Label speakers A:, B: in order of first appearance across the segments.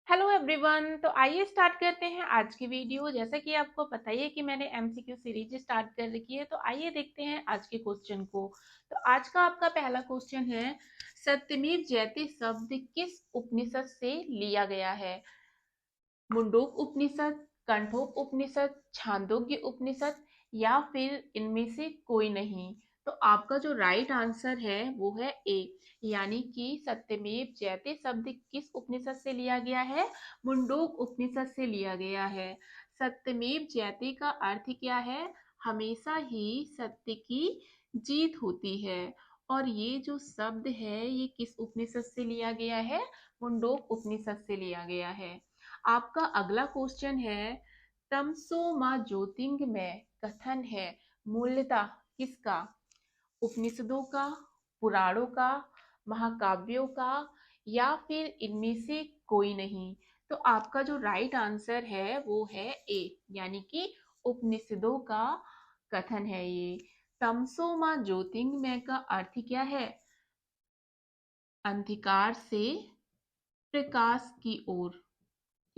A: Hello everyone. तो आइए start करते हैं आज की वीडियो। जैसा कि आपको पता ही है कि मैंने एमसीक्यू सीरीज स्टार्ट कर रखी है, तो आइए देखते हैं आज के क्वेश्चन को। तो आज का आपका पहला क्वेश्चन है, सत्यमेव जयते शब्द किस उपनिषद से लिया गया है? मुंडोक उपनिषद, कंठोप उपनिषद, छांदोग्य उपनिषद या फिर इनमें से कोई नहीं। तो आपका जो राइट आंसर है वो है ए, यानी कि सत्यमेव जयते शब्द किस उपनिषद से लिया गया है? मुंडोक उपनिषद से लिया गया है। सत्यमेव जयते का अर्थ क्या है? हमेशा ही सत्य की जीत होती है। और ये जो शब्द है ये किस उपनिषद से लिया गया है? मुंडोक उपनिषद से लिया गया है। आपका अगला क्वेश्चन है, तमसो माँ ज्योतिर्गमय कथन है मूलतः किसका? उपनिषदों का, पुराणों का, महाकाव्यों का या फिर इनमें से कोई नहीं। तो आपका जो राइट आंसर है वो है ए, यानी कि उपनिषदों का कथन है ये। तमसो माँ ज्योतिर्गमय का अर्थ क्या है? अंधकार से प्रकाश की ओर।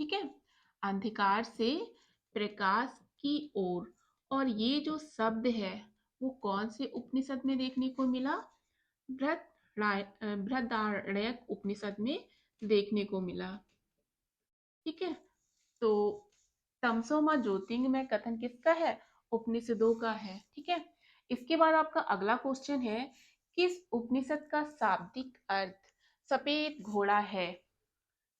A: ठीक है, अंधकार से प्रकाश की ओर। और ये जो शब्द है वो कौन से उपनिषद में देखने को मिला? बृहदारण्यक उपनिषद में देखने को मिला। ठीक है, तो तमसोमा ज्योतिर्गमय कथन किसका है? उपनिषदों का है। ठीक है, इसके बाद आपका अगला क्वेश्चन है, किस उपनिषद का शाब्दिक अर्थ सफेद घोड़ा है?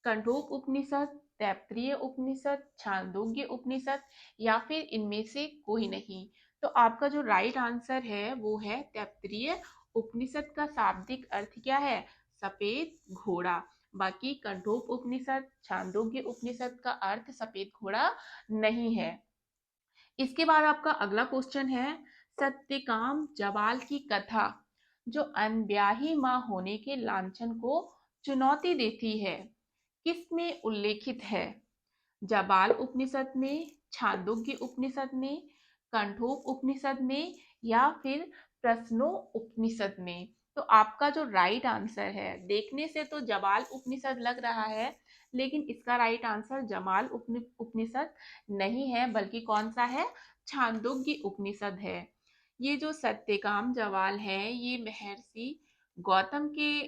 A: कंठोप उपनिषद, तैत्तिरीय उपनिषद, छांदोग्य उपनिषद या फिर इनमें से कोई नहीं। तो आपका जो राइट आंसर है वो है तैत्तिरीय उपनिषद का शाब्दिक अर्थ क्या है? सफेद घोड़ा। बाकी कंठोप उपनिषद, छांदोग्य उपनिषद का अर्थ सफेद घोड़ा नहीं है। इसके बाद आपका अगला क्वेश्चन है, सत्यकाम जबाल की कथा जो अनब्याही मां होने के लांछन को चुनौती देती है किसमें उल्लेखित है? जाबाल उपनिषद में, छांदोग्य उपनिषद में, कंठोप उपनिषद में या फिर प्रश्नो उपनिषद में। तो आपका जो राइट आंसर है, देखने से तो जबाल उपनिषद लग रहा है, लेकिन इसका राइट आंसर जमाल उपनिषद नहीं है, बल्कि कौन सा है? छांदोग्य उपनिषद है। ये जो सत्यकाम जवाल है ये महर्षि गौतम के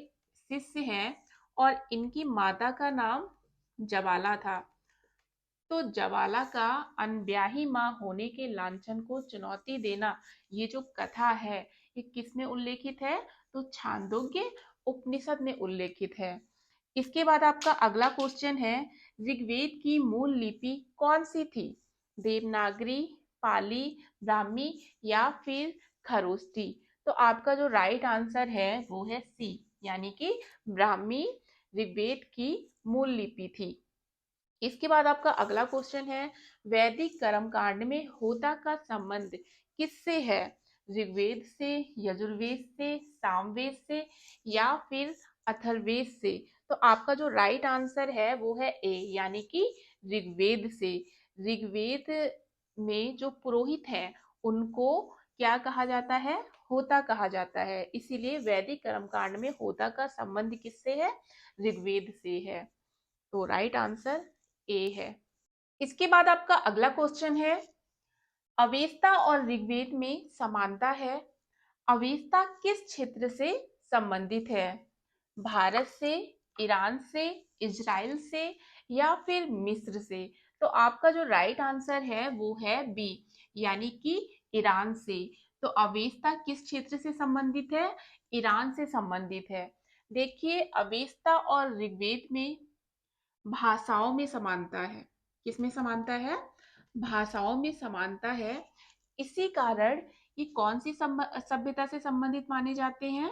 A: शिष्य हैं और इनकी माता का नाम जबाला था। तो जवाला का अनब्याही मां होने के लांछन को चुनौती देना, ये जो कथा है ये किसमें उल्लेखित है? तो छांदोग्य उपनिषद में उल्लेखित है। इसके बाद आपका अगला क्वेश्चन है, ऋग्वेद की मूल लिपि कौन सी थी? देवनागरी, पाली, ब्राह्मी या फिर खरोष्ठी। तो आपका जो राइट आंसर है वो है सी, यानी कि ब्राह्मी ऋग्वेद की मूल लिपि थी। इसके बाद आपका अगला क्वेश्चन है, वैदिक कर्मकांड में होता का संबंध किससे है? ऋग्वेद से, यजुर्वेद से, सामवेद से या फिर अथर्ववेद से। तो आपका जो राइट आंसर है वो है ए, यानी कि ऋग्वेद से। ऋग्वेद में जो पुरोहित हैं उनको क्या कहा जाता है? होता कहा जाता है। इसीलिए वैदिक कर्मकांड में होता का संबंध किससे है? ऋग्वेद से है। तो राइट आंसर ए है। इसके बाद आपका अगला क्वेश्चन है, अवेस्ता और ऋग्वेद में समानता है। अवेस्ता किस क्षेत्र से संबंधित है? भारत से, ईरान से, इजराइल से या फिर मिस्र से। तो आपका जो राइट आंसर है वो है बी, यानी कि ईरान से। तो अवेस्ता किस क्षेत्र से संबंधित है? ईरान से संबंधित है। देखिए, अवेस्ता और ऋग्वेद में भाषाओं में समानता है। किसमें समानता है? भाषाओं में समानता है। इसी कारण ये कौन सी सभ्यता से संबंधित माने जाते हैं?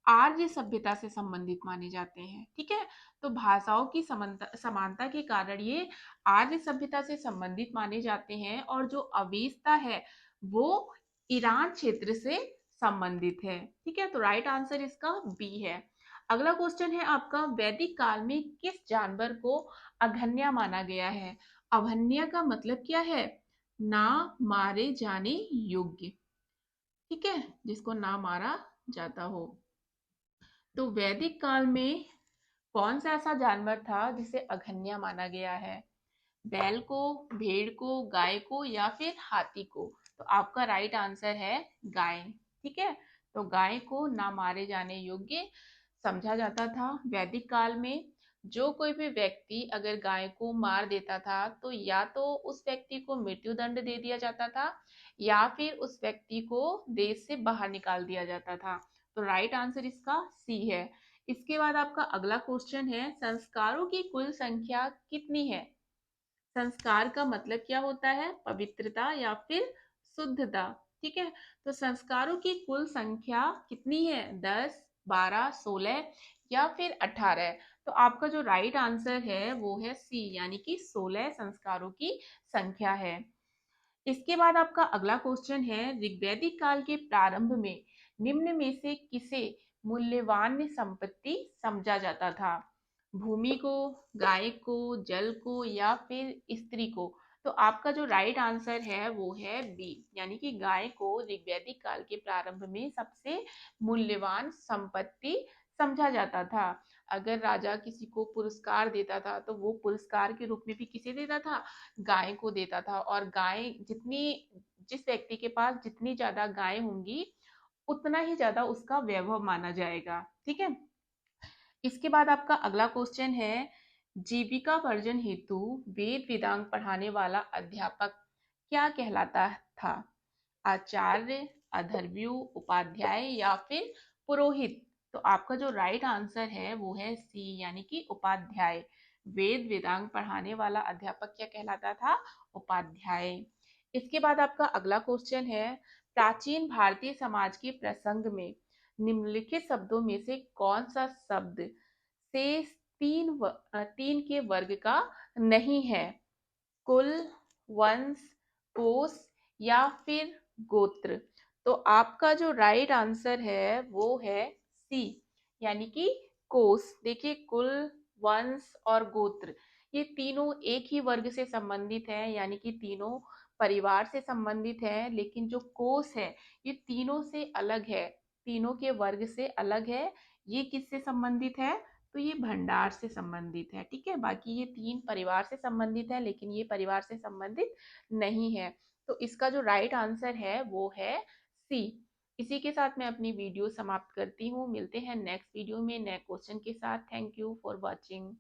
A: आर्य सभ्यता से संबंधित माने जाते हैं। ठीक है, तो भाषाओं की समानता के कारण ये आर्य सभ्यता से संबंधित माने जाते हैं। और जो अवेस्ता है वो ईरान क्षेत्र से संबंधित है। ठीक है, तो राइट आंसर इसका बी है। अगला क्वेश्चन है आपका, वैदिक काल में किस जानवर को अघन्या माना गया है? अभन्य का मतलब क्या है? ना मारे जाने योग्य। ठीक है, जिसको ना मारा जाता हो। तो वैदिक काल में कौन सा ऐसा जानवर था जिसे अघन्य माना गया है? बैल को, भेड़ को, गाय को या फिर हाथी को? तो आपका राइट आंसर है गाय। ठीक है, तो गाय को ना मारे जाने योग्य समझा जाता था। वैदिक काल में जो कोई भी व्यक्ति अगर गाय को मार देता था तो या तो उस व्यक्ति को मृत्यु दंड दे दिया जाता था या फिर उस व्यक्ति को देश से बाहर निकाल दिया जाता था। तो राइट आंसर इसका सी है। इसके बाद आपका अगला क्वेश्चन है, संस्कारों की कुल संख्या कितनी है? संस्कार का मतलब क्या होता है? पवित्रता या फिर शुद्धता। ठीक है, तो संस्कारों की कुल संख्या कितनी है? 10, 12, 16 या फिर 18? तो आपका जो राइट आंसर है वो है सी, यानी कि 16 संस्कारों की संख्या है। इसके बाद आपका अगला क्वेश्चन है, ऋग्वैदिक काल के प्रारंभ में निम्न में से किसे मूल्यवान संपत्ति समझा जाता था? भूमि को, गाय को, जल को या फिर स्त्री को? तो आपका जो राइट आंसर है वो है बी, यानी कि गाय को ऋग्वैदिक काल के प्रारंभ में सबसे मूल्यवान संपत्ति समझा जाता था। अगर राजा किसी को पुरस्कार देता था तो वो पुरस्कार के रूप में भी किसे देता था? गाय को देता था। और गाय जितनी, जिस व्यक्ति के पास जितनी ज्यादा गाय होंगी उतना ही ज्यादा उसका वैभव माना जाएगा। ठीक है, इसके बाद आपका अगला क्वेश्चन है, जीविकार्जन हेतु वेद वेदांग पढ़ाने वाला अध्यापक क्या कहलाता था? आचार्य, अधर्व्यु, उपाध्याय या फिर पुरोहित? तो आपका जो राइट आंसर है वो है सी, यानी कि उपाध्याय। वेद वेदांग पढ़ाने वाला अध्यापक क्या कहलाता था? उपाध्याय। इसके बाद आपका अगला क्वेश्चन है, प्राचीन भारतीय समाज के प्रसंग में निम्नलिखित शब्दों में से कौन सा शब्द से तीन के वर्ग का नहीं है? कुल, वंश, कोश या फिर गोत्र? तो आपका जो राइट आंसर है वो है सी, यानी कि कोश। देखिए, कुल, वंश और गोत्र ये तीनों एक ही वर्ग से संबंधित है, यानी कि तीनों परिवार से संबंधित है। लेकिन जो कोश है ये तीनों से अलग है, तीनों के वर्ग से अलग है। ये किससे संबंधित है? तो ये भंडार से संबंधित है। ठीक है, बाकी ये तीन परिवार से संबंधित है लेकिन ये परिवार से संबंधित नहीं है। तो इसका जो राइट आंसर है वो है सी। इसी के साथ मैं अपनी वीडियो समाप्त करती हूँ। मिलते हैं नेक्स्ट वीडियो में नए क्वेश्चन के साथ। Thank you for watching.